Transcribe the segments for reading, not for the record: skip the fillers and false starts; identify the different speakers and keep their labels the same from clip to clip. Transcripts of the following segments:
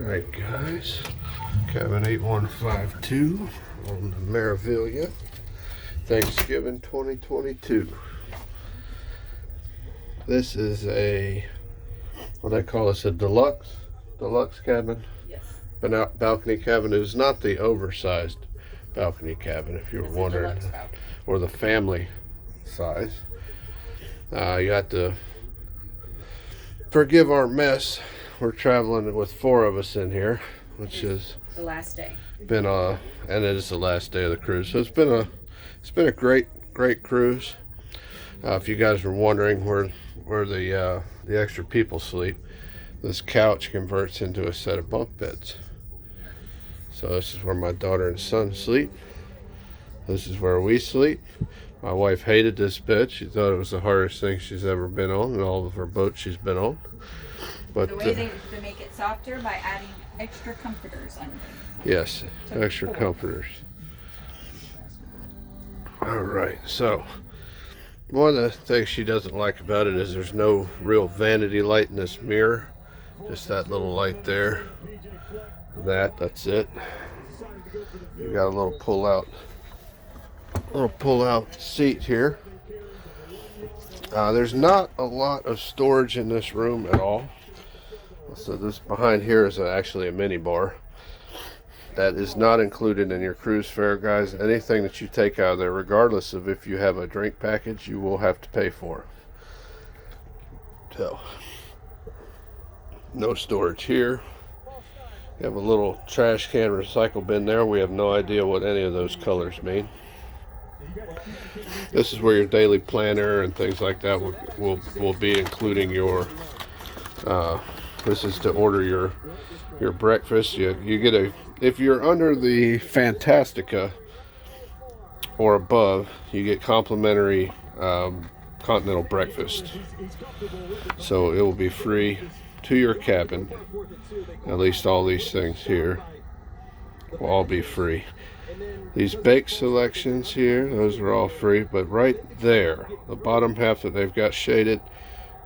Speaker 1: Alright guys, cabin 8152 on the Meraviglia, Thanksgiving 2022. This is a, what I call this, a deluxe cabin.
Speaker 2: Yes.
Speaker 1: Balcony cabin. It is not the oversized balcony cabin, if you were wondering, or the family size. You have to forgive our mess. We're traveling with 4 of us in here, which is
Speaker 2: the last day.
Speaker 1: And it is the last day of the cruise. So it's been a great cruise. If you guys were wondering where the extra people sleep, this couch converts into a set of bunk beds. So this is where my daughter and son sleep. This is where we sleep. My wife hated this bed. She thought it was the hardest thing she's ever been on in all of her boats she's been on. But
Speaker 2: the way they make it softer by adding extra comforters underneath.
Speaker 1: Yes, extra comforters. All right, so one of the things she doesn't like about it is there's no real vanity light in this mirror. Just that little light there. That's it. You got a little pull out seat here. There's not a lot of storage in this room at all. So this behind here is actually a mini bar. That is not included in your cruise fare, guys. Anything that you take out of there, regardless of if you have a drink package, you will have to pay for. So, no storage here. You have a little trash can recycle bin there. We have no idea what any of those colors mean. This is where your daily planner and things like that will be, including your this is to order your breakfast. You get if you're under the Fantastica or above, you get complimentary continental breakfast. So it will be free to your cabin. At least all these things here will all be free. These bake selections here, those are all free, but right there, the bottom half that they've got shaded,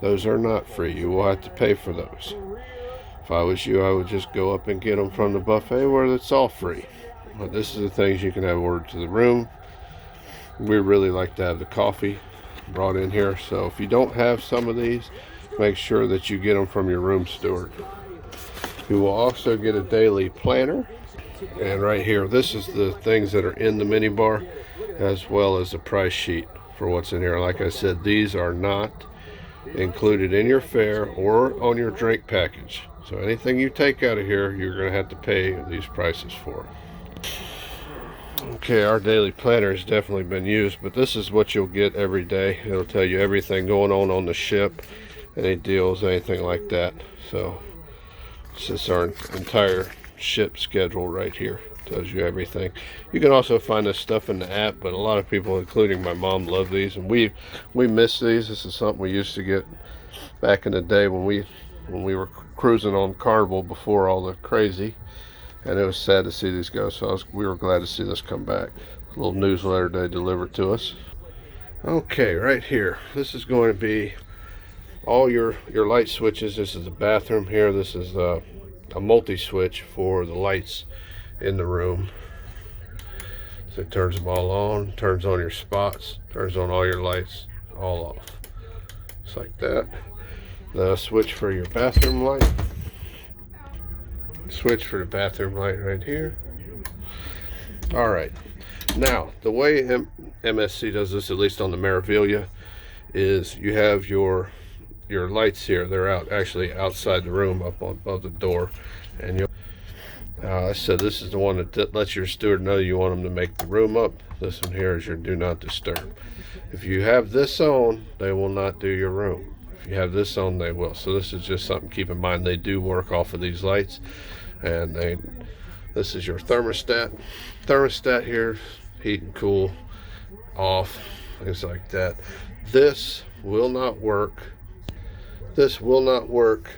Speaker 1: those are not free. You will have to pay for those. If I was you, I would just go up and get them from the buffet where it's all free. But this is the things you can have ordered to the room. We really like to have the coffee brought in here. So if you don't have some of these, make sure that you get them from your room steward. You will also get a daily planner. And right here, this is the things that are in the mini bar, as well as the price sheet for what's in here. Like I said, these are not included in your fare or on your drink package. So anything you take out of here, you're going to have to pay these prices for. Okay, our daily planner has definitely been used, but this is what you'll get every day. It'll tell you everything going on the ship, any deals, anything like that. So this is our entire ship schedule right here. Tells you everything. You can also find this stuff in the app, but a lot of people, including my mom, love these, and we miss these. This is something we used to get back in the day when we were cruising on Carnival before all the crazy, and it was sad to see these go. So we were glad to see this come back. A little newsletter they delivered to us. Okay, right here, this is going to be all your light switches. This is the bathroom here. This is a multi-switch for the lights in the room. So it turns them all on, turns on your spots, turns on all your lights, all off. Just like that. The switch for your bathroom light. Switch for the bathroom light right here. Alright. Now, the way MSC does this, at least on the Meraviglia, is you have your lights here. They're actually outside the room, up above the door, and I said this is the one that lets your steward know you want them to make the room up. This one here is your do not disturb. If you have this on, they will not do your room. If you have this on, they will. So this is just something to keep in mind. They do work off of these lights, and this is your thermostat. Thermostat here, heat and cool, off, things like that. This will not work. This will not work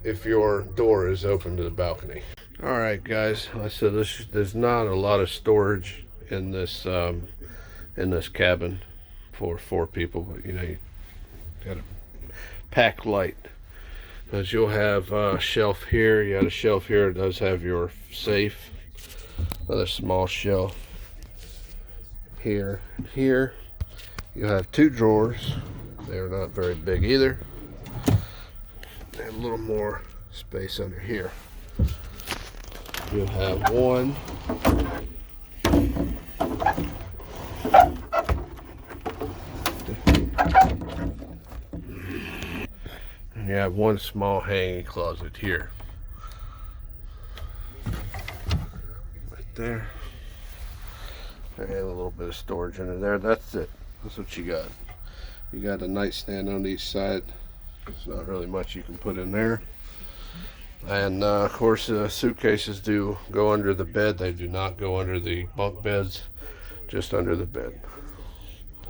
Speaker 1: if your door is open to the balcony. All right, guys. I said there's not a lot of storage in this cabin for 4 people, but you got to pack light. is you'll have a shelf here. You got a shelf here. It does have your safe. Another small shelf here and here. You have 2 drawers. They're not very big either. And a little more space under here. You'll have one. And you have one small hanging closet here. Right there. And a little bit of storage under there. That's it. That's what you got. You got a nightstand on each side. There's not really much you can put in there. And of course, suitcases do go under the bed. They do not go under the bunk beds, just under the bed.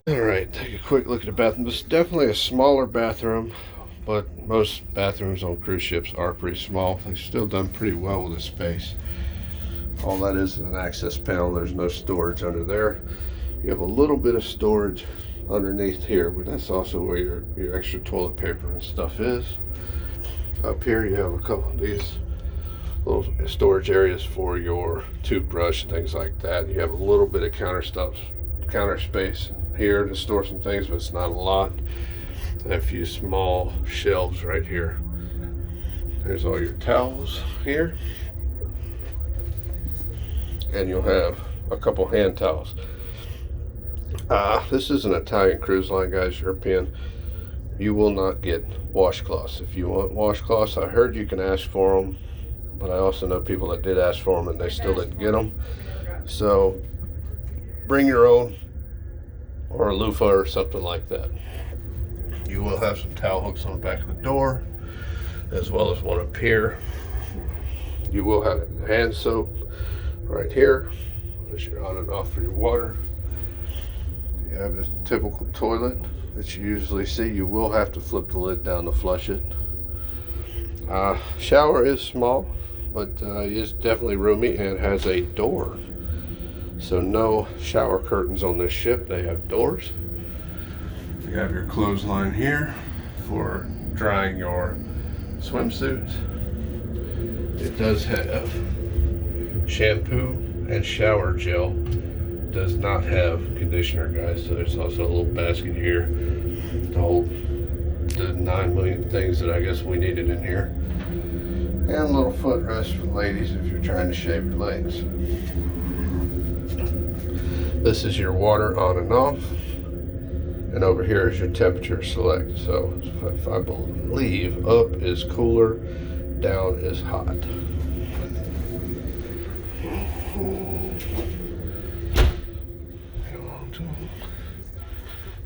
Speaker 1: All right, take a quick look at the bathroom. This is definitely a smaller bathroom, but most bathrooms on cruise ships are pretty small. They've still done pretty well with the space. All that is an access panel. There's no storage under there. You have a little bit of storage underneath here, but that's also where your extra toilet paper and stuff is. Up here you have a couple of these little storage areas for your toothbrush and things like that. You have a little bit of counter space here to store some things, but it's not a lot. And a few small shelves right here. There's all your towels here. And you'll have a couple hand towels. This is an Italian cruise line, guys, European. You will not get washcloths. If you want washcloths, I heard you can ask for them, but I also know people that did ask for them and they still didn't get them. So bring your own, or a loofah or something like that. You will have some towel hooks on the back of the door, as well as one up here. You will have hand soap right here, as you're on and off for your water. You have a typical toilet that you usually see. You will have to flip the lid down to flush it. Shower is small, but is definitely roomy and has a door. So no shower curtains on this ship. They have doors. You have your clothesline here for drying your swimsuits. It does have shampoo and shower gel. Does not have conditioner, guys. So there's also a little basket here to hold the 9 million things that I guess we needed in here. And a little footrest for ladies if you're trying to shave your legs. This is your water on and off. And over here is your temperature select. So if I believe up is cooler, down is hot.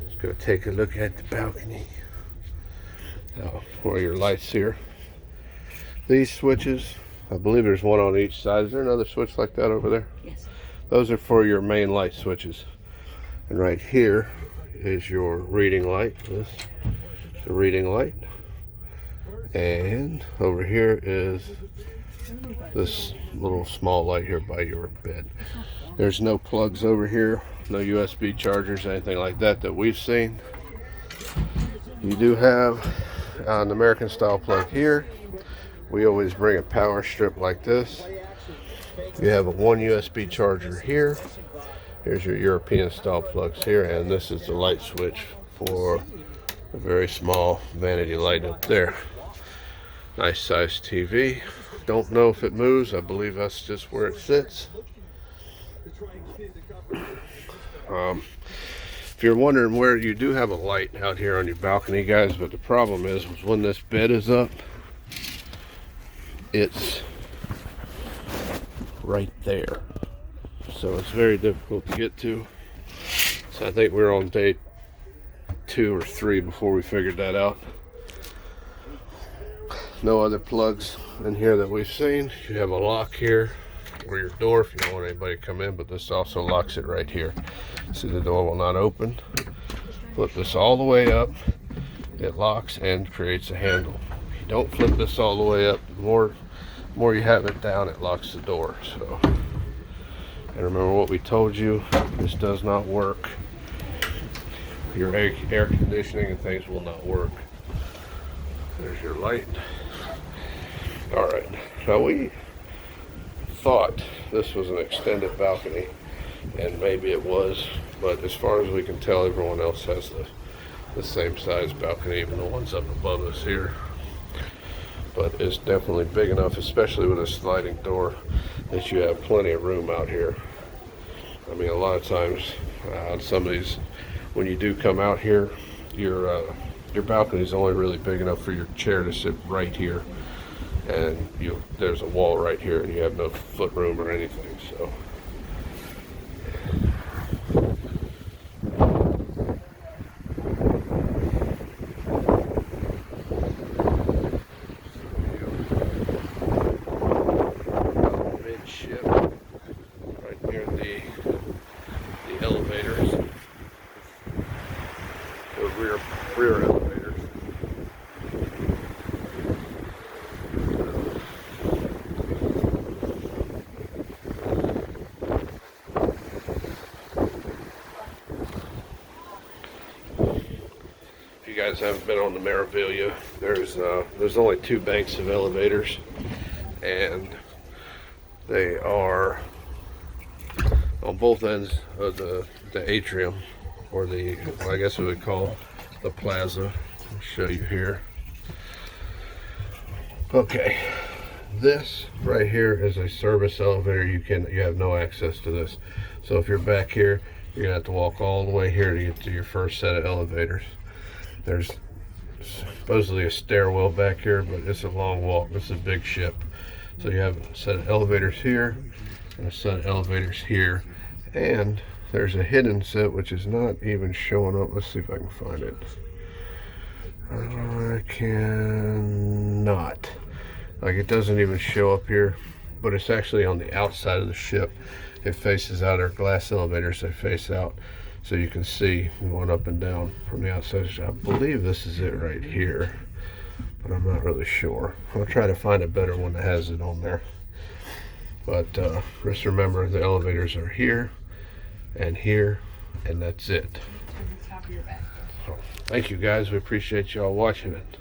Speaker 1: Let's go take a look at the balcony. Where your lights here. These switches, I believe there's one on each side. Is there another switch like that over there?
Speaker 2: Yes.
Speaker 1: Those are for your main light switches. And right here is your reading light. This is the reading light. And over here is this little small light here by your bed. There's no plugs over here, no USB chargers, anything like that that we've seen. You do have an American style plug here. We always bring a power strip like this. You have a 1 USB charger here. Here's your European style plugs here, and this is the light switch for a very small vanity light up there. Nice size TV. Don't know if it moves. I believe that's just where it sits. If you're wondering where, you do have a light out here on your balcony, guys, but the problem is when this bed is up, it's right there. So it's very difficult to get to. So I think we're on day 2 or 3 before we figured that out. No other plugs in here that we've seen. You have a lock here for your door if you don't want anybody to come in, but this also locks it right here. See, the door will not open. Flip this all the way up, it locks and creates a handle. If you don't flip this all the way up, the more you have it down, it locks the door. So, and remember what we told you, this does not work. Your air conditioning and things will not work There's your light. All right, now we thought this was an extended balcony, and maybe it was, but as far as we can tell, everyone else has the same size balcony, even the ones up above us here. But it's definitely big enough, especially with a sliding door, that you have plenty of room out here. I mean, a lot of times on some of these, when you do come out here, your balcony is only really big enough for your chair to sit right here, and there's a wall right here, and you have no foot room or anything. So. Midship, right near the elevators, the rear elevators. If you guys haven't been on the Meraviglia, there's only 2 banks of elevators, and they are on both ends of the atrium, or I guess we would call the plaza. I'll show you here. Okay, this right here is a service elevator. You have no access to this. So if you're back here, you're gonna have to walk all the way here to get to your first set of elevators. There's supposedly a stairwell back here, but it's a long walk. This is a big ship. So you have a set of elevators here and a set of elevators here, and there's a hidden set which is not even showing up. Let's see if I can find it. I cannot. Like, it doesn't even show up here, but it's actually on the outside of the ship. It faces out. Our glass elevators, they face out, so you can see going up and down from the outside. I believe this is it right here, but I'm not really sure. I'll try to find a better one that has it on there. But just remember, the elevators are here, and that's it.
Speaker 2: To the top of your back.
Speaker 1: So, thank you guys. We appreciate y'all watching it.